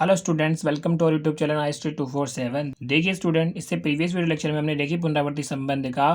Hello students, welcome to और YouTube channel आई स्ट्री 247। देखिए student, इससे प्रीवियस वीडियो लेक्चर में हमने देखिए पुनरावर्ती संबंध का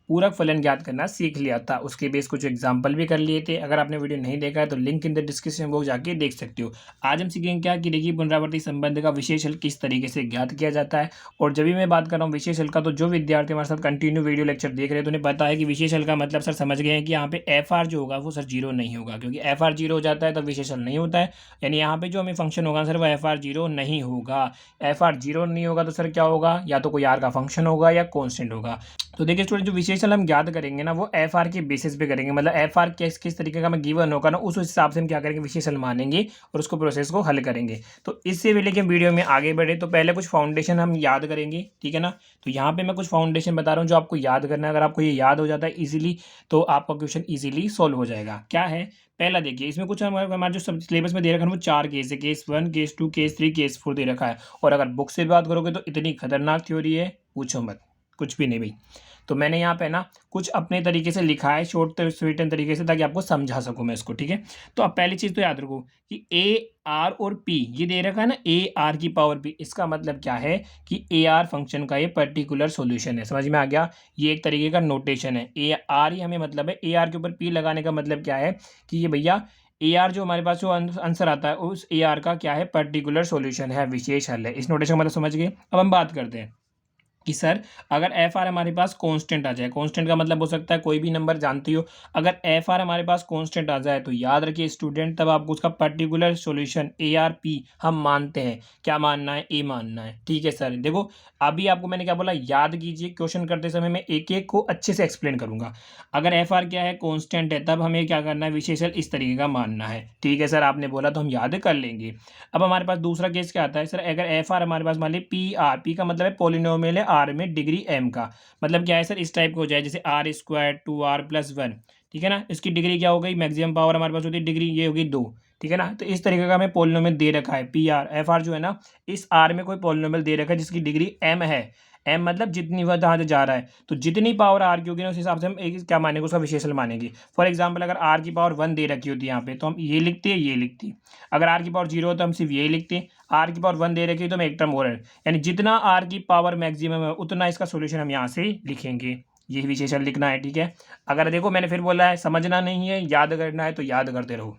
पूरक फलन ज्ञात करना सीख लिया था। उसके बेस कुछ एग्जाम्पल भी कर लिए थे। अगर आपने वीडियो नहीं देखा है तो link in the description box जाके देख सकते हो। आज हम सीखेंगे क्या कि देखिए पुनरावर्ती संबंध का विशेष हल किस तरीके से ज्ञात किया जाता है। और जब भी मैं बात कर रहा हूँ विशेष हल का, तो जो विद्यार्थी हमारे साथ कंटिन्यू वीडियो लेक्चर देख रहे हैं तो उन्हें पता है कि विशेष हल का मतलब सर समझ गए हैं कि यहाँ पे एफ आर जो होगा वो सर जीरो नहीं होगा, क्योंकि एफ आर जीरो हो जाता है तो विशेष हल नहीं होता है। यानी यहाँ पे जो हमें फंक्शन होगा सर वो एफ आर जीरो नहीं होगा। एफ आर जीरो नहीं होगा तो सर क्या होगा, या तो कोई आर का फंक्शन होगा या कॉन्स्टेंट होगा। तो देखिए स्टूडेंट, जो विशेषण हम ज्ञात करेंगे ना वो एफ आर के बेसिस पे करेंगे। मतलब एफ आर किस तरीके का हमें गिवन होगा ना, उस हिसाब से हम क्या करेंगे, विशेषण मानेंगे और उसको प्रोसेस को हल करेंगे। तो इससे पहले कि हम वीडियो में आगे बढ़े तो पहले कुछ फाउंडेशन हम याद करेंगे, ठीक है ना। तो यहाँ पे मैं कुछ फाउंडेशन बता रहा हूँ जो आपको याद करना है। अगर आपको ये याद हो जाता है इजीली तो आपका क्वेश्चन इजीली सॉल्व हो जाएगा। क्या है, पहला देखिए, इसमें कुछ हमारे जो सब सिलेबस में दे रखा है वो 4 केस है। केस 1, केस 2, केस 3, केस 4 दे रखा है। और अगर बुक से बात करोगे तो इतनी खतरनाक थ्योरी है, पूछो मत, कुछ भी नहीं भाई। तो मैंने यहाँ पे ना कुछ अपने तरीके से लिखा है, शॉर्ट स्वीट तरीके से, ताकि आपको समझा सकूँ मैं इसको, ठीक है। तो अब पहली चीज़ तो याद रखो कि ए आर और पी ये दे रखा है ना, ए आर की पावर पी। इसका मतलब क्या है कि ए आर फंक्शन का ये पर्टिकुलर सॉल्यूशन है। समझ में आ गया, ये एक तरीके का नोटेशन है। ए आर ही हमें मतलब है, ए आर के ऊपर पी लगाने का मतलब क्या है कि ये भैया ए आर जो हमारे पास जो आंसर आता है उस ए आर का क्या है, पर्टिकुलर सॉल्यूशन है, विशेष हल है। इस नोटेशन का मतलब समझ गए। अब हम बात करते हैं कि सर अगर एफ आर हमारे पास कांस्टेंट आ जाए, कांस्टेंट का मतलब हो सकता है कोई भी नंबर, जानती हो। अगर एफ आर हमारे पास कांस्टेंट आ जाए तो याद रखिए स्टूडेंट, तब आपको उसका particular solution A R P हम मानते हैं। क्या मानना है, ए मानना है, ठीक है सर। देखो अभी आपको मैंने क्या बोला, याद कीजिए। क्वेश्चन करते समय मैं एक एक को अच्छे से एक्सप्लेन करूंगा। अगर एफ आर क्या है, कांस्टेंट है, तब हमें क्या करना है, विशेषण इस तरीके का मानना है, ठीक है सर। आपने बोला तो हम याद कर लेंगे। अब हमारे पास दूसरा केस क्या आता है सर, अगर एफ आर हमारे पास मान ली पी आर, पी का मतलब है पोलिनोमियल है आर में डिग्री एम का। मतलब क्या है सर, इस टाइप का हो जाए जैसे आर स्क्वायर 2r+1, ठीक है ना। इसकी डिग्री क्या हो गई, मैक्सिमम पावर हमारे पास होती है डिग्री, ये होगी 2, ठीक है ना। तो इस तरीके का हमें पोलिनोमियल दे रखा है पी आर। एफ आर जो है ना, इस आर में कोई पोलिनोमियल दे रखा है जिसकी डिग्री एम है। एम मतलब जितनी वह जहाँ से जा रहा है, तो जितनी पावर आर की होगी ना उस हिसाब से हम एक क्या मानेंगे, उसका विशेषण मानेंगे। फॉर एग्जाम्पल अगर आर की पावर 1 दे रखी होती है यहाँ पे तो हम ये लिखते हैं, ये लिखते हैं। अगर आर की पावर 0 है तो हम सिर्फ ये लिखते हैं। आर की पावर 1 दे रखी है तो हम एक टर्म और है, यानी जितना आर की पावर मैक्सिमम है उतना इसका सोल्यूशन हम यहाँ से लिखेंगे। ये विशेषण लिखना है, ठीक है। अगर देखो मैंने फिर बोला है समझना नहीं है, याद करना है तो याद करते रहो।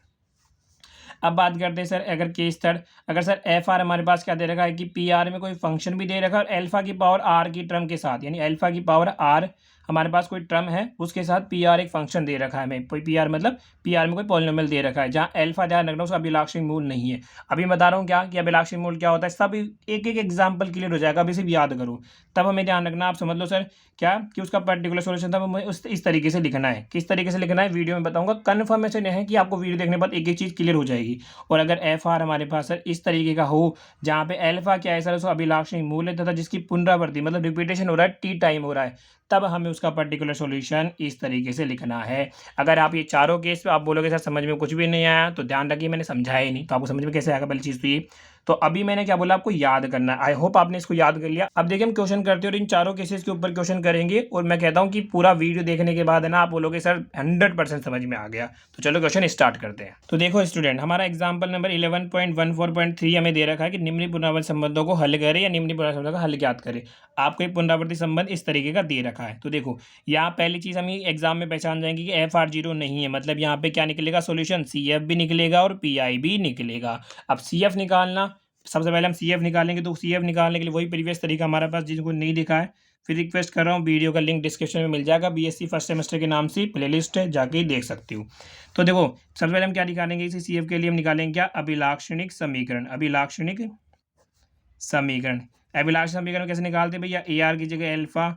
अब बात करते हैं सर, अगर केस थर्ड, अगर सर एफ आर हमारे पास क्या दे रखा है कि पी आर में कोई फंक्शन भी दे रखा है और एल्फा की पावर आर की टर्म के साथ, यानी एल्फा की पावर आर हमारे पास कोई टर्म है उसके साथ पी आर एक फंक्शन दे रखा है हमें। पी आर मतलब पी आर में कोई पॉलिनोमियल दे रखा है जहाँ एल्फा, ध्यान रखना, उसका अभिलाक्षिक मूल नहीं है। अभी बता रहा हूँ क्या कि अभिलाक्षिक मूल क्या होता है, सब एक एक एग्जाम्पल क्लियर हो जाएगा, अभी सिर्फ याद करो। तब हमें ध्यान रखना, आप समझ लो सर क्या कि उसका पर्टिकुलर सोल्यूशन था हमें उस इस तरीके से लिखना है। किस तरीके से लिखना है वीडियो में बताऊंगा। कन्फर्मेशन है कि आपको वीडियो देखने के बाद एक एक चीज़ क्लियर हो जाएगी। और अगर एफ आर हमारे पास सर इस तरीके का हो जहाँ पे एल्फा क्या है सर, उसका अभिलाक्षणिक मूल्य तथा जिसकी पुनरावृत्ति मतलब रिपीटेशन हो रहा है, टी टाइम हो रहा है, तब हमें उसका पर्टिकुलर सॉल्यूशन इस तरीके से लिखना है। अगर आप ये चारों केस आप बोलोगे सर समझ में कुछ भी नहीं आया, तो ध्यान रखिए मैंने समझाया ही नहीं, तो आपको समझ में कैसे आएगा, पहली चीज़ तो ये। तो अभी मैंने क्या बोला, आपको याद करना है। आई होप आपने इसको याद कर लिया। अब देखिए हम क्वेश्चन करते हैं और इन चारों केसेस के ऊपर क्वेश्चन करेंगे। और मैं कहता हूँ कि पूरा वीडियो देखने के बाद है ना आप बोलोगे सर 100% समझ में आ गया। तो चलो क्वेश्चन स्टार्ट करते हैं। तो देखो स्टूडेंट, हमारा एग्जाम्पल नंबर 11.14.3 हमें दे रखा है कि निम्न पुनरावृत्ति संबंधों को हल करें या निम्न पुनरावृत्ति संबंधों का हल ज्ञात करें। आपको एक पुनरावृत्ति संबंध इस तरीके का दे रखा है। तो देखो यहाँ पहली चीज़ हम एग्जाम में पहचान जाएंगे कि एफ आर जीरो नहीं है, मतलब यहाँ पे क्या निकलेगा, सोल्यूशन सी एफ भी निकलेगा और पी आई भी निकलेगा। अब सी एफ निकालना, सबसे पहले हम सी एफ निकालेंगे। तो सी एफ निकालने के लिए वही प्रीवियस तरीका हमारे पास, जिनको नहीं दिखा है फिर रिक्वेस्ट कर रहा हूँ, वीडियो का लिंक डिस्क्रिप्शन में मिल जाएगा। बीएससी फर्स्ट सेमेस्टर के नाम से प्लेलिस्ट है, जाके ही देख सकती हूँ। तो देखो सबसे पहले हम क्या निकालेंगे, इसी सी एफ के लिए हम निकालेंगे क्या, अभिलाक्षणिक समीकरण। अभिलाक्षणिक समीकरण, अभिलाक्षणिक समीकरण कैसे निकालते हैं भैया, ए आर की जगह एल्फा,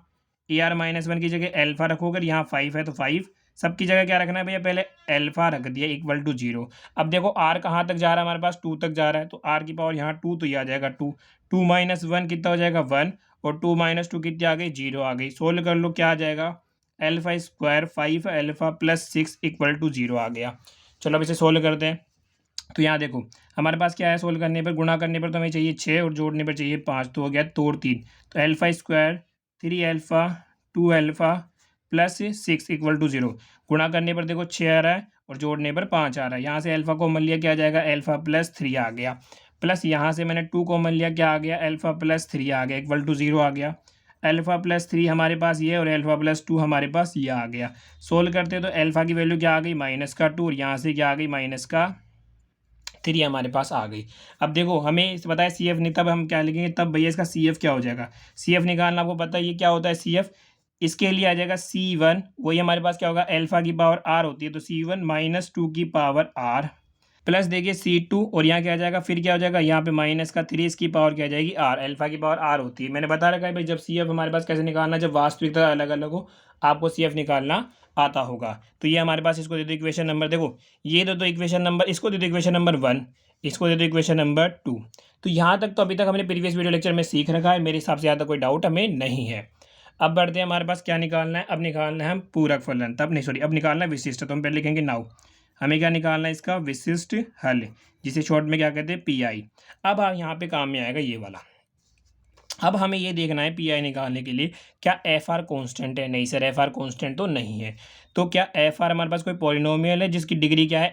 ए आर -1 की जगह एल्फा रखो। अगर यहाँ 5 है तो 5, सबकी जगह क्या रखना है भैया, पहले एल्फा रख दिया इक्वल टू 0। अब देखो आर कहाँ तक जा रहा है, हमारे पास 2 तक जा रहा है, तो आर की पावर यहाँ 2, तो ये आ जाएगा 2। 2 - 1 कितना हो जाएगा 1, और 2 - 2 कितनी आ गई, 0 आ गई। सोल्व कर लो, क्या आ जाएगा, alpha square 5 alpha plus 6 equal to 0 आ गया। चलो अब इसे सोल्व करते हैं। तो यहाँ देखो हमारे पास क्या है, सोल्व करने पर, गुणा करने पर तो हमें चाहिए 6 और जोड़ने पर चाहिए 5, तो हो गया तोड़ 3। तो alpha square 3 alpha 2 alpha plus 6 equal to 0। गुणा करने पर देखो 6 आ रहा है और जोड़ने पर 5 आ रहा है। यहाँ से एल्फा को मान लिया, क्या आ जाएगा, एल्फा प्लस 3 आ गया। प्लस यहाँ से मैंने 2 कॉमन लिया, क्या आ गया, अल्फ़ा प्लस 3 आ गया, इक्वल टू 0 आ गया। अल्फ़ा प्लस 3 हमारे पास ये और अल्फ़ा प्लस 2 हमारे पास ये आ गया। सोल्व करते तो अल्फ़ा की वैल्यू क्या आ गई, -2 और यहाँ से क्या आ गई, -3 हमारे पास आ गई। अब देखो हमें पता है सी एफ नहीं, तब हम क्या लिखेंगे, तब भैया इसका सी एफ क्या हो जाएगा, सी एफ निकालना आपको पता है ये क्या होता है सी एफ, इसके लिए आ जाएगा C1, वही हमारे पास क्या होगा, अल्फ़ा की पावर R होती है, तो C1 -2 की पावर R प्लस देखिए C2 और यहाँ क्या आ जाएगा, फिर क्या हो जाएगा, यहाँ पे -3 इसकी पावर क्या आ जाएगी, R, अल्फ़ा की पावर R होती है। मैंने बता रखा है भाई जब सी एफ हमारे पास कैसे निकालना, जब वास्तविकता अलग अलग हो आपको सी एफ निकालना आता होगा। तो ये हमारे पास, इसको दे दो इक्वेशन नंबर, देखो ये दे दो इक्वेशन नंबर, इसको दे दो इक्वेशन नंबर 1, इसको दे दो इक्वेशन नंबर 2। तो यहाँ तक तो अभी तक हमने प्रीवियस वीडियो लेक्चर में सीख रखा है, मेरे हिसाब से ज़्यादा कोई डाउट हमें नहीं है। अब बढ़ते हैं, हमारे पास क्या निकालना है, अब निकालना है हम पूरक फलन, तब नहीं सॉरी, अब निकालना है विशिष्ट, तो हम पहले लिखेंगे नाउ, हमें क्या निकालना है, इसका विशिष्ट हल, जिसे शॉर्ट में क्या कहते हैं, पीआई। अब यहाँ पे काम में आएगा ये वाला, अब हमें ये देखना है पीआई निकालने के लिए क्या एफ आर कॉन्स्टेंट है, नहीं सर एफ आर कॉन्स्टेंट तो नहीं है। तो क्या एफ आर हमारे पास कोई पॉलिनोमियल है जिसकी डिग्री क्या है,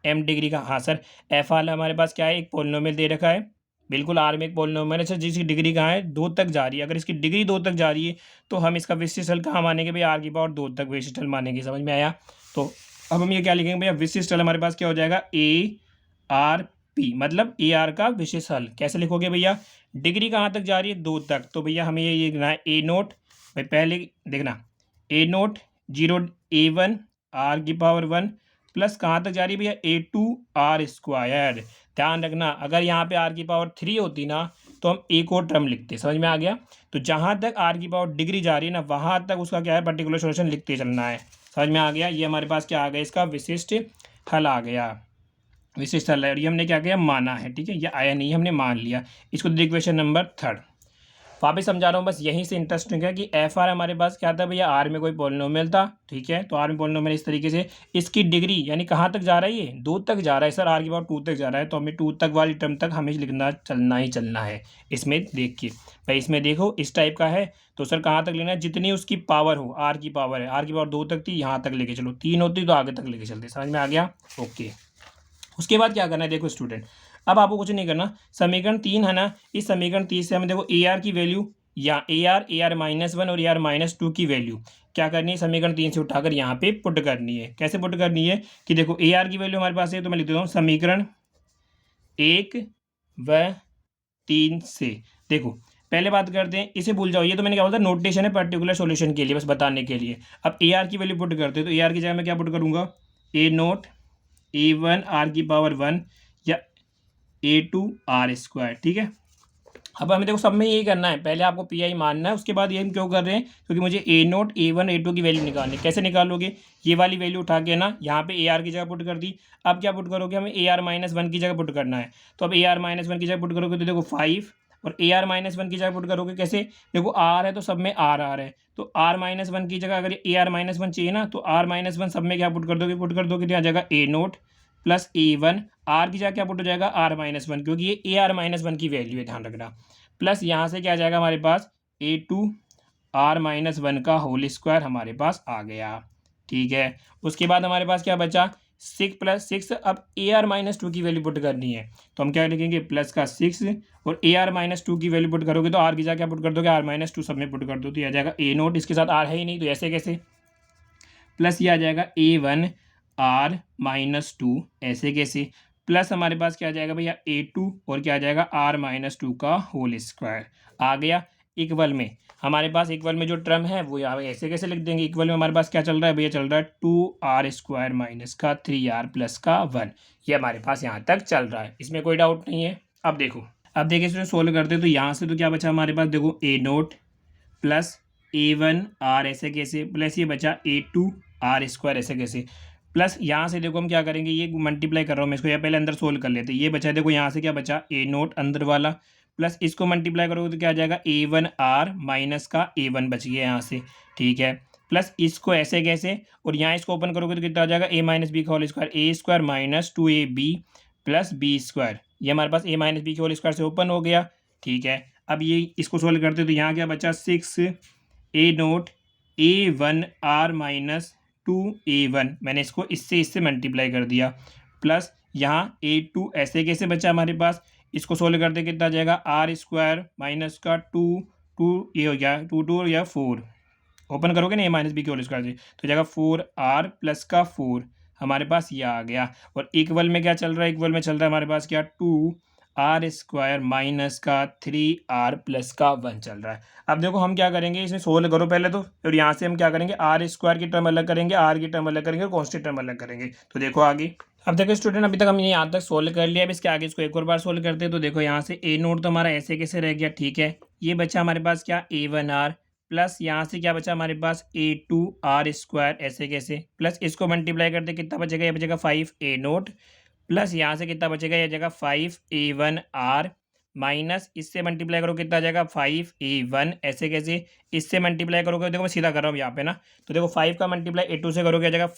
एम डिग्री का, हाँ सर एफ आर हमारे पास क्या है, एक पॉलिनोमियल दे रखा है, बिल्कुल आर में एक पॉलिनोमियल है सर जिसकी डिग्री कहाँ है, 2 तक जा रही है। अगर इसकी डिग्री 2 तक जा रही है तो हम इसका विशिष्ट हल कहाँ मानेंगे भाई, आर की पावर 2 तक विशिष्ट हल मानेंगे, समझ में आया। तो अब हम ये क्या लिखेंगे भैया, विशिष्ट हल हमारे पास क्या हो जाएगा, ए आर पी, मतलब ए आर का विशेष हल। कैसे लिखोगे भैया, डिग्री कहाँ तक जा रही है, 2 तक, तो भैया हमें ये लिखना है ए नोट, भाई पहले देखना ए नोट 0 A1 आर की पावर 1 प्लस कहाँ तक जा रही है भैया, A2 आर स्क्वायर। ध्यान रखना अगर यहाँ पे आर की पावर 3 होती ना तो हम एक और टर्म लिखते, समझ में आ गया। तो जहाँ तक आर की पावर डिग्री जा रही है ना वहाँ तक उसका क्या है, पर्टिकुलर सोल्यूशन लिखते चलना है, समझ में आ गया। ये हमारे पास क्या आ गया, इसका विशिष्ट हल आ गया, विशिष्ट हल है, और ये हमने क्या किया, माना है, ठीक है, ये आया नहीं हमने मान लिया। इसको इक्वेशन नंबर 3 वापस समझा रहा हूँ, बस यहीं से इंटरेस्टिंग है कि एफ आर हमारे पास क्या था भैया, आर में कोई पॉलिनोमियल था, ठीक है, तो आर में पॉलिनोमियल इस तरीके से, इसकी डिग्री यानी कहाँ तक जा रहा है, ये 2 तक जा रहा है सर, आर की पावर 2 तक जा रहा है, तो हमें 2 तक वाली टर्म तक हमें लिखना चलना ही चलना है। इसमें देख के भाई, इसमें देखो इस टाइप का है तो सर कहाँ तक लेना है, जितनी उसकी पावर हो, आर की पावर है, आर की पावर 2 तक थी, यहाँ तक लेके चलो, 3 होती तो आगे तक लेके चलते, समझ में आ गया, ओके। उसके बाद क्या करना है, देखो स्टूडेंट अब आपको कुछ नहीं करना, समीकरण 3 है ना, इस समीकरण 3 से हमें देखो ए आर की वैल्यू या ए आर -1 और ए आर -2 की वैल्यू क्या करनी है, समीकरण 3 से उठाकर यहाँ पे पुट करनी है। कैसे पुट करनी है कि देखो ए आर की वैल्यू हमारे पास है, तो मैं लिख देता हूँ समीकरण 1 व 3 से। देखो पहले बात करते हैं, इसे भूल जाओ, ये तो मैंने क्या बोला था, नोटेशन है पर्टिकुलर सॉल्यूशन के लिए, बस बताने के लिए। अब ए आर की वैल्यू पुट करते हैं, तो ए आर की जगह मैं क्या पुट करूँगा, ए नोट A1 आर की पावर 1 या A2 आर स्क्वायर, ठीक है। अब हमें देखो सब में यही करना है, पहले आपको पी आई मानना है, उसके बाद ये हम क्यों कर रहे हैं, क्योंकि मुझे ए नोट A1 A2 की वैल्यू निकालनी है। कैसे निकालोगे, ये वाली वैल्यू उठा के ना यहाँ पे ए आर की जगह पुट कर दी, अब क्या पुट करोगे, हमें ए आर -1 की जगह पुट करना है। तो अब ए आर -1 की जगह पुट करोगे तो देखो 5, और ए आर -1 की जगह पुट करोगे कैसे, देखो आर है तो सब में आर आर है, तो आर -1 की जगह अगर ए आर -1 चाहिए ना तो आर -1 सब में क्या पुट कर दोगे, तो यहाँ जाएगा ए नोट प्लस A1, आर की जगह क्या पुट हो जाएगा, आर -1, क्योंकि ये ए आर -1 की वैल्यू है, ध्यान रखना। प्लस यहाँ से क्या आ जाएगा हमारे पास, A2 आर -1 का होल स्क्वायर हमारे पास आ गया, ठीक है। उसके बाद हमारे पास क्या बचा, 6 + 6, अब ए आर -2 की वैल्यू पुट करनी है, तो हम क्या लिखेंगे, प्लस का 6 और ए आर -2 की वैल्यू पुट करोगे तो आर की जगह क्या पुट कर दोगे, आर -2 सब में पुट कर दो, तो ये आ जाएगा ए नोट, इसके साथ आर है ही नहीं तो ऐसे कैसे, प्लस ये आ जाएगा A1 आर -2, ऐसे कैसे, प्लस हमारे पास क्या आ जाएगा भैया A2 और क्या आ जाएगा आर -2 का होल स्क्वायर आ गया। इक्वल में हमारे पास, इक्वल में जो टर्म है वो यहाँ ऐसे कैसे लिख देंगे, इक्वल में हमारे पास क्या चल रहा है भैया, चल रहा है 2r² माइनस का 3r प्लस का 1, ये हमारे पास यहाँ तक चल रहा है, इसमें कोई डाउट नहीं है। अब देखो, अब देखिए इसमें सोल्व करते तो यहाँ से तो क्या बचा हमारे पास, देखो ए नोट प्लस A1 आर ऐसे कैसे, प्लस ये बचा A2 आर स्क्वायर ऐसे कैसे, प्लस यहाँ से देखो हम क्या करेंगे, ये मल्टीप्लाई कर रहा हूँ मैं इसको, या पहले अंदर सोल्व कर लेते हैं। ये बचा देखो यहाँ से क्या बचा, ए नोट अंदर वाला प्लस इसको मल्टीप्लाई करोगे तो क्या आ जाएगा, A1 आर माइनस का A1 बच गया यहाँ से, ठीक है। प्लस इसको ऐसे कैसे, और यहाँ इसको ओपन करोगे तो कितना आ जाएगा, a-b का whole square, A square minus 2ab plus B square, ये हमारे पास a-b के होल स्क्वायर से ओपन हो गया, ठीक है। अब ये इसको सोल्व करते तो यहाँ क्या बचा, 6 ए नोट A1 आर -2A1, मैंने इसको इससे मल्टीप्लाई कर दिया, प्लस यहाँ A2 ऐसे कैसे बचा हमारे पास, इसको सोल्व करते कितना आ जाएगा आर स्क्वायर माइनस का टू ये हो गया टू हो गया 4, ओपन करोगे ना ये माइनस बी की होल स्क्वायर से तो जाएगा 4r प्लस का 4 हमारे पास ये आ गया। और इक्वल में क्या चल रहा है, इक्वल में चल रहा है हमारे पास क्या 2r स्क्वायर माइनस का 3r प्लस का 1 चल रहा है। अब देखो हम क्या करेंगे, इसमें सोल्व करो पहले तो, और यहाँ से हम क्या करेंगे आर स्क्वायर की टर्म अलग करेंगे, आर की टर्म अलग करेंगे और कॉन्स्टेंट टर्म अलग करेंगे। तो देखो आगे, अब देखो स्टूडेंट अभी तक हमने यहाँ तक सोल्व कर लिया। अब इसके आगे इसको एक और बार सोल्व करते हैं। तो देखो यहाँ से ए नोट तो हमारा ऐसे कैसे रह गया, ठीक है। ये बचा हमारे पास क्या a1r प्लस यहाँ से क्या बचा हमारे पास a2r स्क्वायर ऐसे कैसे, प्लस इसको मल्टीप्लाई करते कितना बचेगा, ये बचेगा 5a नोट प्लस यहाँ से कितना बचेगा, ये जगह 5a1r माइनस इससे मल्टीप्लाई करो कितना आ जाएगा 5a1 ऐसे कैसे, इससे मल्टीप्लाई करोगे देखो मैं सीधा कर रहा हूँ यहाँ पे ना। तो देखो 5 का मल्टीप्लाई a2 से करोगे आ जाएगा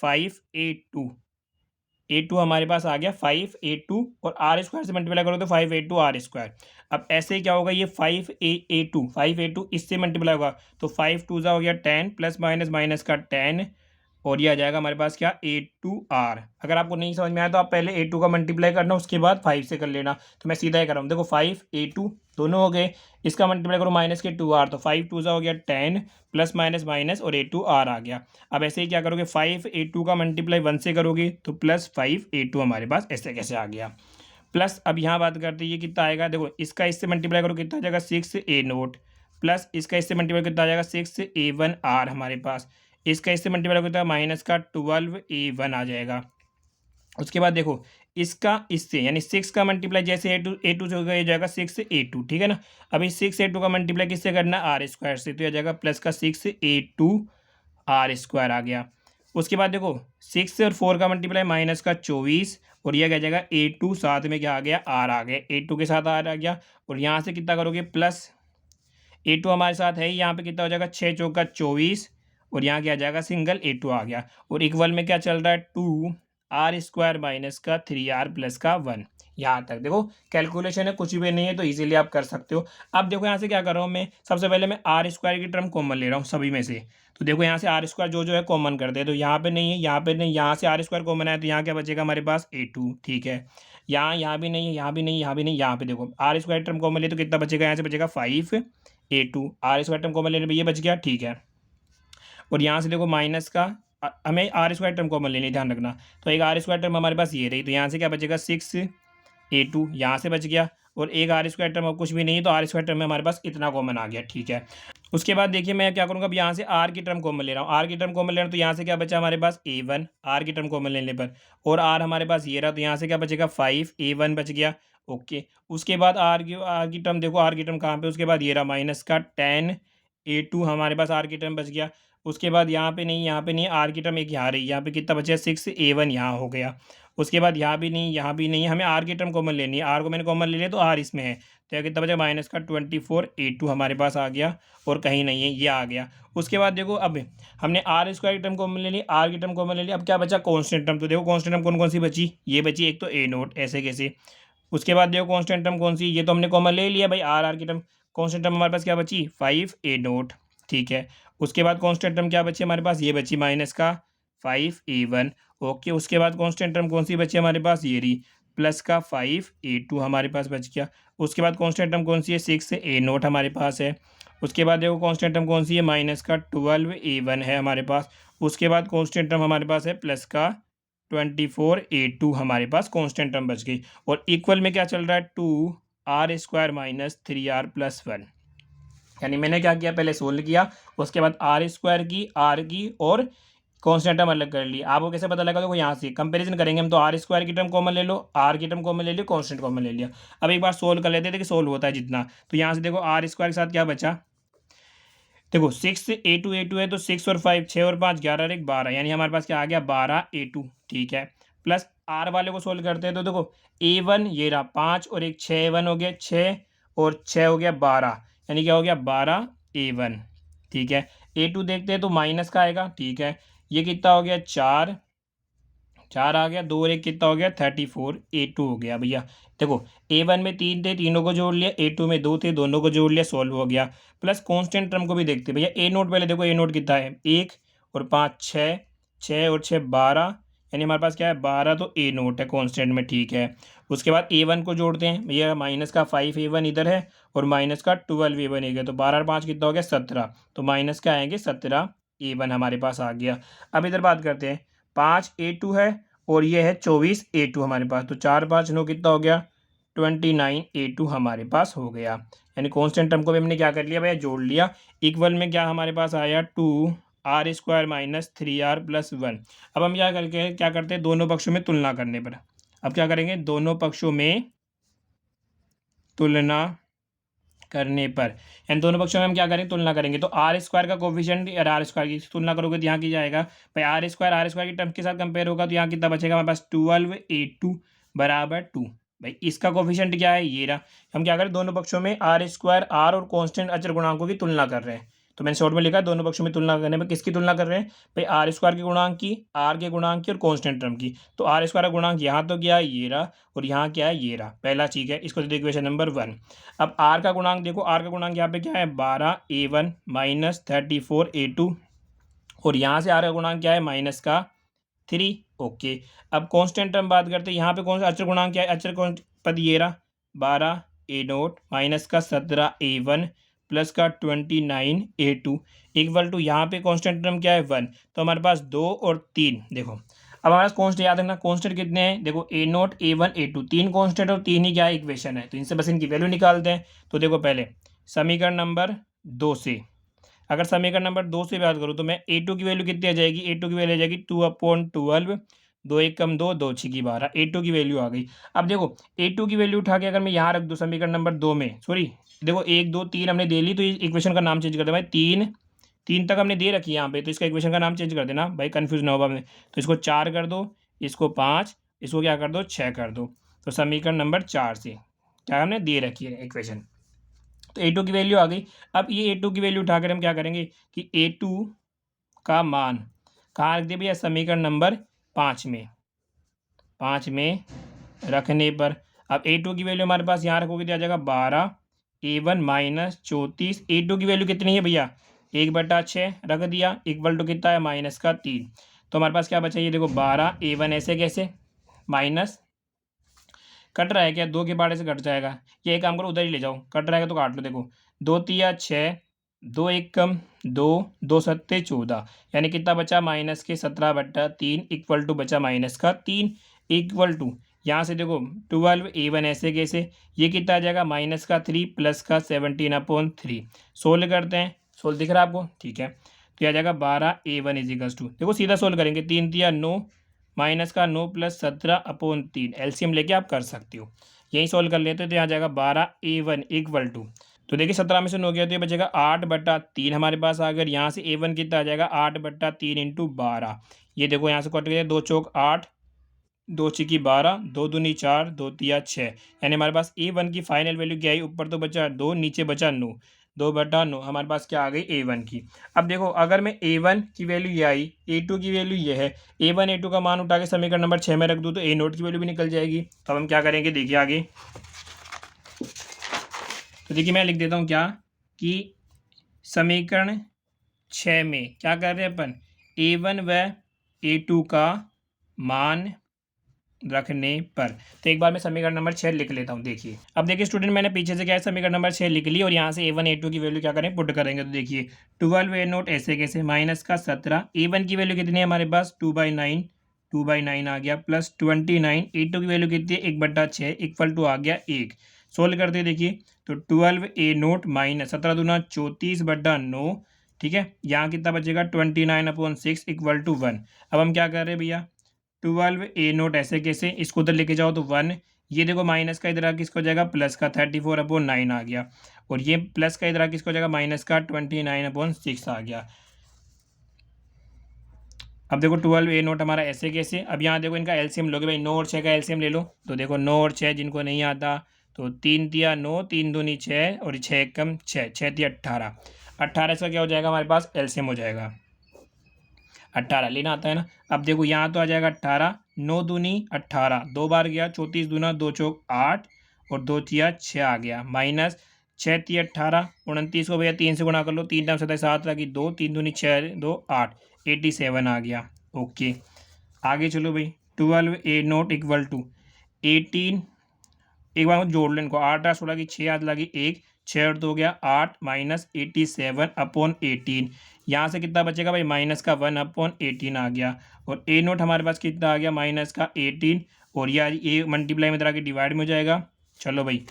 5a2 हमारे पास आ गया 5a2 और आर स्क्वायर से मल्टीप्लाई करो तो 5a2 आर स्क्वायर। अब ऐसे ही क्या होगा, ये 5a2 इससे मल्टीप्लाई होगा तो 5 2 हो गया 10 प्लस माइनस माइनस का 10 और ये आ जाएगा हमारे पास क्या a2r। अगर आपको नहीं समझ में आया तो आप पहले a2 का मल्टीप्लाई करना उसके बाद 5 से कर लेना। तो मैं सीधा ही कर रहा हूँ, देखो 5a2 दोनों हो गए, इसका मल्टीप्लाई करो माइनस के 2r तो 5 2 हो गया 10 प्लस माइनस माइनस और a2r आ गया। अब ऐसे ही क्या करोगे 5a2 का मल्टीप्लाई 1 से करोगे तो प्लस 5a2 हमारे पास ऐसे कैसे आ गया। प्लस अब यहाँ बात करते हैं ये कितना आएगा, देखो इसका इससे मल्टीप्लाई करो कितना आ जाएगा 6a नोट प्लस इसका इससे मल्टीप्लाई कितना आ जाएगा 6a1r हमारे पास, इसका इससे मल्टीप्लाई कितना माइनस का 12a1 आ जाएगा। उसके बाद देखो इसका इससे यानी 6 का मल्टीप्लाई जैसे a2 से होगा ये जाएगा 6a2, ठीक है ना। अभी 6a2 का मल्टीप्लाई किससे करना आर स्क्वायर से, तो यह जाएगा प्लस का 6a2 आर स्क्वायर आ गया। उसके बाद देखो 6 और 4 का मल्टीप्लाई माइनस का 24 और यह क्या जाएगा a2 साथ में क्या आ गया आर आ गया, a2 के साथ आर आ गया। और यहाँ से कितना करोगे प्लस a2 हमारे साथ है यहाँ पे कितना हो जाएगा 6 चौका 24 और यहाँ क्या आ जाएगा सिंगल a2 आ गया। और इक्वल में क्या चल रहा है 2r स्क्वायर माइनस का 3r प्लस का 1। यहाँ तक देखो कैलकुलेशन है, कुछ भी नहीं है तो इजीली आप कर सकते हो। अब देखो यहाँ से क्या कर रहा हूँ मैं, सबसे पहले मैं आर स्क्वायर की टर्म कॉमन ले रहा हूँ सभी में से। तो देखो यहाँ से आर स्क्वायर जो है कॉमन कर दे, तो यहाँ पे नहीं है, यहाँ पे नहीं, यहाँ से आर स्क्वायर कॉमन है तो यहाँ क्या बचेगा हमारे पास a2, ठीक है। यहाँ भी नहीं है, यहाँ भी नहीं, यहाँ भी नहीं, यहाँ पे देखो आर स्क्वायर टर्म कॉमन ले तो कितना बचेगा, यहाँ से बचेगा 5a2, are square term common लेने पर ये बच गया, ठीक है। और यहाँ से देखो माइनस का हमें आर स्क्वायर टर्म कॉमन लेनी, ध्यान रखना। तो एक आर स्क्वायर टर्म हमारे पास ये रही, तो यहाँ से क्या बचेगा 6a2 यहाँ से बच गया और एक आर स्क्वायर टर्म और कुछ भी नहीं, तो आर स्क्वायर टर्म में हमारे पास इतना कॉमन आ गया, ठीक है। उसके बाद देखिए मैं क्या करूँगा, अब यहाँ से आर की टर्म कॉमन ले रहा हूँ, आर की टर्म कॉमन ले रहा हूँ तो यहाँ से क्या बचा हमारे पास a1 आर की टर्म कॉमन लेने पर, और आर हमारे पास ये रहा तो यहाँ से क्या बचेगा 5a1 बच गया, ओके। उसके बाद आर की टर्म देखो, आर की टर्म कहाँ पे, उसके बाद ये रहा माइनस का 10a2 हमारे पास आर की टर्म बच गया। उसके बाद यहाँ पे नहीं, यहाँ पे नहीं, आर की टर्म एक यहाँ रही, यहाँ पे कितना बचा 6a1 यहाँ हो गया। उसके बाद यहाँ भी नहीं, यहाँ भी नहीं, हमें आर की टर्म कॉमन लेनी है, आर को मैंने कॉमन ले लिया तो आर इसमें है, तो कितना बचा माइनस का 24a2 हमारे पास आ गया और कहीं नहीं है, ये आ गया। उसके बाद देखो अब हमने आर स्क्वायर की टर्म कॉमन ले ली, आर की टर्म कॉमन ले ली, अब क्या बचा कॉन्स्टेंट टर्म। तो देखो कॉन्स्टेंट टर्म कौन कौन सी बची, ये बची एक तो a नोट ऐसे कैसे। उसके बाद देखो कॉन्स्टेंट टर्म कौन सी, ये तो हमने कॉमन ले लिया भाई आर की टर्म, कॉन्स्टेंट टर्म हमारे पास क्या बची 5a नोट, ठीक है। उसके बाद कॉन्स्टेंट टर्म क्या बची हमारे पास, ये बची माइनस का 5a1, ओके। उसके बाद कॉन्स्टेंट टर्म कौन सी बची हमारे पास, ये रही प्लस का 5a2 हमारे पास बच गया। उसके बाद कॉन्स्टेंट टर्म कौन सी है 6a नोट हमारे पास है। उसके बाद देखो कॉन्स्टेंट टर्म कौन सी है माइनस का 12a1 है हमारे पास। उसके बाद कॉन्स्टेंट टर्म हमारे पास है प्लस का 24a2 हमारे पास कॉन्स्टेंट टर्म बच गई। और इक्वल में क्या चल रहा है 2r square minus 3r plus 1। यानी मैंने क्या किया, पहले सोल्व किया, उसके बाद आर स्क्वायर की, आर की और कॉन्स्टेंट टर्म अलग कर ली। आपको कैसे पता लगा, देखो यहाँ से कंपैरिजन करेंगे हम, तो आर स्क्वायर की टर्म कॉमन ले लो, आर की टर्म कॉमन ले लो, कॉन्स्टेंट कॉमन ले लिया। अब एक बार सोल्व कर लेते हैं कि सोल्व होता है जितना। तो यहाँ से देखो आर स्क्वायर के साथ क्या बचा, देखो 6a2 है तो 6 और 5 6 और 5 11 और 1 12, यानी हमारे पास क्या आ गया 12a2, ठीक है। प्लस आर वाले को सोल्व करते हैं तो देखो a1 ये रहा 5 और एक 6a1 हो गया 6 और 6 हो गया 12, यानी क्या हो गया 12a1, ठीक है। a2 देखते हैं तो माइनस का आएगा, ठीक है। ये कितना हो गया 4 आ गया, 2 और 1 कितना हो गया 34a2 हो गया भैया। देखो a1 में 3 थे, तीनों को जोड़ लिया, a2 में 2 थे, दोनों को जोड़ लिया, सॉल्व हो गया। प्लस कांस्टेंट टर्म को भी देखते भैया, a नोट पहले देखो, a नोट कितना है 1 और 5 6 6 और 6 12, यानी हमारे पास क्या है 12, तो a नोट है कांस्टेंट में, ठीक है। उसके बाद A1 को जोड़ते हैं भैया, माइनस का 5A1 इधर है और माइनस का 12A1 इधर, तो 12 और 5 कितना हो गया 17, तो माइनस का आएंगे 17A1 हमारे पास आ गया। अब इधर बात करते हैं, 5A2 है और ये है 24A2 हमारे पास, तो 4 5 9 कितना हो गया 29A2 हमारे पास हो गया। यानी कॉन्स्टेंट टर्म को भी हमने क्या कर लिया भैया, जोड़ लिया। इक्वल में क्या हमारे पास आया 2R² माइनस 3R+1। अब हम क्या करते हैं, दोनों पक्षों में तुलना करने पर, अब क्या करेंगे, दोनों पक्षों में तुलना करने पर, यानी दोनों पक्षों में हम क्या करेंगे, तुलना करेंगे। तो R² का कोफिशिएंट और R² की तुलना करोगे तो यहाँ की जाएगा भाई R² की टर्म के साथ कंपेयर होगा, तो यहाँ कितना बचेगा हमारे पास 12A2 बराबर 2। भाई इसका कोफिशिएंट क्या है, ये रहा। हम क्या करें, दोनों पक्षों में R² R और कांस्टेंट अचर गुणांकों की तुलना कर रहे हैं। तो मैंने शॉर्ट में लिखा, दोनों पक्षों में तुलना करने में किसकी तुलना कर रहे हैं भाई, R² के गुणांक की, R के गुणांक की और कांस्टेंट टर्म की। तो R² का गुणांक यहाँ तो क्या है, ये रहा, और यहाँ क्या है, ये रहा। पहला चीज है, इसको देखो इक्वेशन नंबर 1। अब R का गुणांक देखो, R का गुणांक यहाँ पे क्या है 12A1 माइनस 34A2, और यहाँ से R का गुणांक क्या है माइनस का 3। ओके, अब कांस्टेंट टर्म बात करते हैं, यहाँ पे कौन सा अचर गुणांक क्या है, अचर कौन पद ये रहा 12A0 माइनस का 17A1 प्लस का 29A2 इक्वल टू, यहाँ पे कांस्टेंट टर्म क्या है 1, तो हमारे पास 2 और 3। देखो अब हमारे पास कांस्टेंट याद रखना, कांस्टेंट कितने हैं, देखो A0 A1 A2 तीन कांस्टेंट और तीन ही क्या है इक्वेशन है, तो इनसे बस इनकी वैल्यू निकालते हैं। तो देखो पहले समीकरण नंबर 2 से, अगर समीकरण नंबर 2 से बात करूँ तो मैं A2 की वैल्यू कितनी आ जाएगी, A2 की वैल्यू आ जाएगी 2/12, 2 1 कम 2, 2 6 12, A2 की वैल्यू आ गई। अब देखो A2 की वैल्यू उठा के अगर मैं यहाँ रख दूँ समीकरण नंबर 2 में, सॉरी देखो 1 2 3 हमने दे ली, तो इक्वेशन का नाम चेंज कर दे भाई, 3 तक हमने दे रखी है यहाँ पे, तो इसका इक्वेशन का नाम चेंज कर देना भाई, कन्फ्यूज ना होगा हमें। तो इसको 4 कर दो, इसको 5, इसको क्या कर दो 6 कर दो, तो समीकरण नंबर 4 से क्या हमने दे रखी है इक्वेशन, तो A2 की वैल्यू आ गई। अब ये A2 की वैल्यू उठाकर हम क्या करेंगे कि A2 का मान कहाँ रख दिया भैया, समीकरण नंबर 5 में, 5 में रखने पर अब A2 की वैल्यू हमारे पास यहाँ रखोगे तो आ जाएगा 12A1 माइनस 34। A2 की वैल्यू कितनी है भैया, 1/6 रख दिया, इक्वल टू कितना है माइनस का 3। तो हमारे पास क्या बचा, ये देखो 12A1 ऐसे कैसे माइनस, कट रहा है क्या, 2 के बारे से कट जाएगा, ये एक काम करो उधर ही ले जाओ, कट रहेगा तो काट लो। देखो 2 तिया 6, 2 1 कम 2, 2 सत्ते 14, यानी कितना बचा माइनस के 17/3 इक्वल टू बचा माइनस का 3 इक्वल टू, यहाँ से देखो 12A1 ऐसे कैसे, ये कितना आ जाएगा माइनस का 3 प्लस का 17/3। सोल्व करते हैं, सोल्व दिख रहा है आपको, ठीक है। तो यह आ जाएगा 12A1 इजिकल्स टू, देखो सीधा सोल्व करेंगे, 3 तिया 9 माइनस का 9 प्लस 17/3, एलसीएम लेके आप कर सकते हो। यही सोल्व कर लेते तो यहाँ जाएगा 12A1 इक्वल टू, तो देखिए 17 में से 9 गया तो ये बचेगा 8/3 हमारे पास। अगर यहाँ से A1 कितना आ जाएगा 8/3 इंटू 12, ये देखो यहाँ से कट गया, 2 चौक 8, 2 छिकी 12, 2 दूनी 4, 2 तिया 6, यानी हमारे पास A1 की फाइनल वैल्यू क्या आई, ऊपर तो बचा 2 नीचे बचा 9, 2/9 हमारे पास क्या आ गई A1 की। अब देखो अगर मैं A1 की वैल्यू ये आई, A2 की वैल्यू ये है, A1 A2 का मान उठा के समीकरण नंबर 6 में रख दूँ तो A0 की वैल्यू भी निकल जाएगी। तो अब हम क्या करेंगे देखिए आगे, तो देखिए मैं लिख देता हूँ क्या कि समीकरण 6 में क्या कर रहे हैं अपन, A1 व A2 का मान रखने पर। तो एक बार मैं समीकरण नंबर 6 लिख लेता हूँ। देखिए अब देखिए स्टूडेंट, मैंने पीछे से क्या है समीकरण नंबर 6 लिख ली और यहाँ से A1 A2 की वैल्यू क्या करें पुट करेंगे। तो देखिए 12A0 ऐसे कैसे माइनस का 17, A1 की वैल्यू कितनी है हमारे पास 2/9, 2/9 आ गया, प्लस 29, A2 की वैल्यू कितनी है 1/6 इक्वल टू आ गया 1। सोल्व करते देखिए तो 12A0 माइनस 17 दूना 34/9, ठीक है, यहाँ कितना बचेगा 29/6 इक्वल टू 1। अब हम क्या कर रहे हैं भैया 12A0 ऐसे कैसे, इसको उधर लेके जाओ तो 1, ये देखो माइनस का इधर आ किसको जाएगा प्लस का 34/9 आ गया, और ये प्लस का इधर आ किसको जाएगा माइनस का 29/6 आ गया। अब देखो 12A0 हमारा ऐसे कैसे, अब यहाँ देखो इनका एलसीएम लोगे भाई, 9 और 6 का एलसीएम ले लो। तो देखो 9 और 6 जिनको नहीं आता तो 3 तिया 9, 3 दूनी 6 और 6 कम 6, 6 तिया 18, 18 का क्या हो जाएगा हमारे पास एलसीएम हो जाएगा 18, लेना आता है ना। अब देखो यहाँ तो आ जाएगा 18, 9 दूनी 18, 2 बार गया 34 दूना 2 चौक 8 और 2 तिया 6 आ गया, माइनस 6 तिया 18, 29 को भैया 3 से गुणा कर लो, 3 टाइम 27 7 लगी 2, 3 दूनी 6 2 8, 87 आ गया। ओके आगे चलो भाई 12A0 इक्वल टू 18 एक बार जोड़ लो इनको, 8 8 16 की 6 हाथ लगी 1, 6 और 2 हो गया 8 माइनस 87/18। यहाँ से कितना बचेगा भाई, माइनस का 1/18 आ गया। और ए नोट हमारे पास कितना आ गया, माइनस का 18। और ये मल्टीप्लाई में तरह के डिवाइड में हो जाएगा। चलो भाई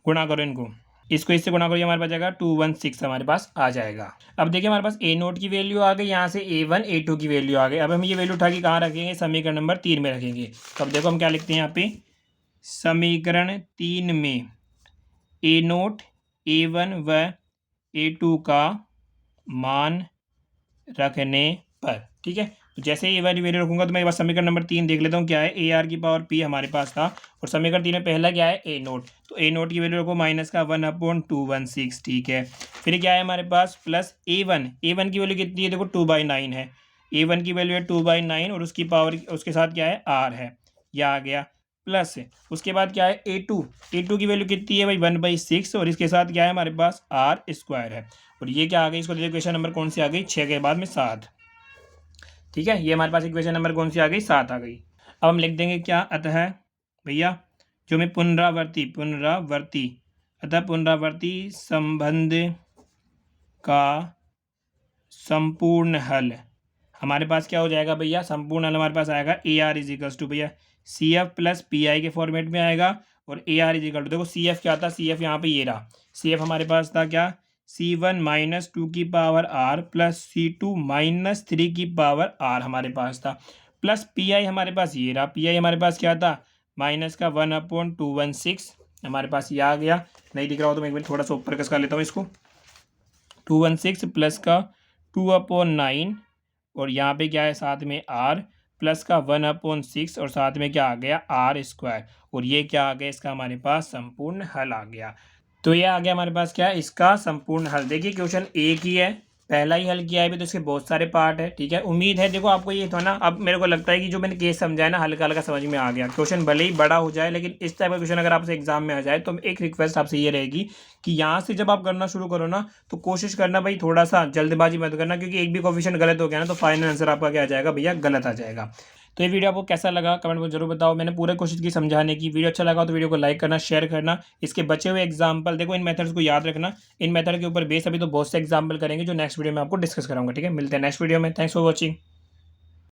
गुणा करो इनको, इसको इससे गुणा करो, हमारे पास जाएगा 216 हमारे पास आ जाएगा। अब देखिए हमारे पास ए नोट की वैल्यू आ गई, यहाँ से A1 A2 की वैल्यू आ गई। अब हम ये वैल्यू उठा के कहाँ रखेंगे, समीकरण नंबर 3 में रखेंगे। तो अब देखो हम क्या लिखते हैं यहाँ पे, समीकरण 3 में ए नोट A1 व A2 का मान रखने पर, ठीक है। तो जैसे ये वाली वैल्यू रखूंगा तो मैं बस समीकरण नंबर 3 देख लेता हूँ क्या है, AR की पावर P हमारे पास था, और समीकरण 3 में पहला क्या है, ए नोट। तो ए नोट की वैल्यू रखो माइनस का 1/216, ठीक है। फिर क्या है हमारे पास, प्लस A1 की वैल्यू कितनी है, देखो 2/9 है। A1 की वैल्यू है 2/9 और उसकी पावर उसके साथ क्या है, R है, यह आ गया। प्लस उसके बाद क्या है, A2 की वैल्यू कितनी है भाई, 1/6 और इसके साथ क्या है हमारे पास R² है। और ये क्या आ गई, इसको इक्वेशन नंबर कौन सी आ गई, 6 के बाद में 7, ठीक है। ये हमारे पास इक्वेशन नंबर कौन सी आ गई, 7 आ गई। अब हम लिख देंगे क्या, अतः भैया जो मैं पुनरावर्ती अतः पुनरावर्ती संबंध का संपूर्ण हल हमारे पास क्या हो जाएगा भैया, संपूर्ण हल हमारे पास आएगा AR इजिकल्स टू भैया CF प्लस PI के फॉर्मेट में आएगा। और AR इजिकल टू, देखो CF क्या था, CF यहाँ पे ये रहा, CF हमारे पास था क्या, C1 माइनस 2 की power R plus C2 minus 3 की पावर R हमारे पास था। प्लस PI हमारे पास ये रहा, PI हमारे पास क्या था, माइनस का 1/216 हमारे पास ये आ गया। नहीं दिख रहा हो तो मैं एक बार थोड़ा सा ऊपर कस लेता हूँ इसको, 216 प्लस का 2/9 और यहाँ पे क्या है साथ में R प्लस का 1/6 और साथ में क्या आ गया, R²। और ये क्या आ गया, इसका हमारे पास संपूर्ण हल आ गया। तो ये आ गया हमारे पास क्या है, इसका संपूर्ण हल। देखिए क्वेश्चन एक ही है, पहला ही हल किया है भी, तो इसके बहुत सारे पार्ट है, ठीक है। उम्मीद है देखो आपको ये था ना, अब मेरे को लगता है कि जो मैंने केस समझाया ना, हल्का हल्का समझ में आ गया। क्वेश्चन भले ही बड़ा हो जाए, लेकिन इस टाइप का क्वेश्चन अगर आपसे एग्जाम में आ जाए तो एक रिक्वेस्ट आपसे ये रहेगी कि यहाँ से जब आप करना शुरू करो ना, तो कोशिश करना भाई थोड़ा सा जल्दबाजी मत करना, क्योंकि एक भी क्वेश्चन गलत हो गया ना तो फाइनल आंसर आपका क्या आ जाएगा भैया, गलत आ जाएगा। तो ये वीडियो आपको कैसा लगा कमेंट में जरूर बताओ। मैंने पूरे कोशिश की समझाने की। वीडियो अच्छा लगा तो वीडियो को लाइक करना, शेयर करना। इसके बचे हुए एग्जाम्पल देखो, इन मेथड्स को याद रखना। इन मेथड के ऊपर बेस अभी तो बहुत से एग्जाम्पल करेंगे जो नेक्स्ट वीडियो में आपको डिस्कस कराऊंगा, ठीक है। मिलते हैं नेक्स्ट वीडियो में। Thanks for watching.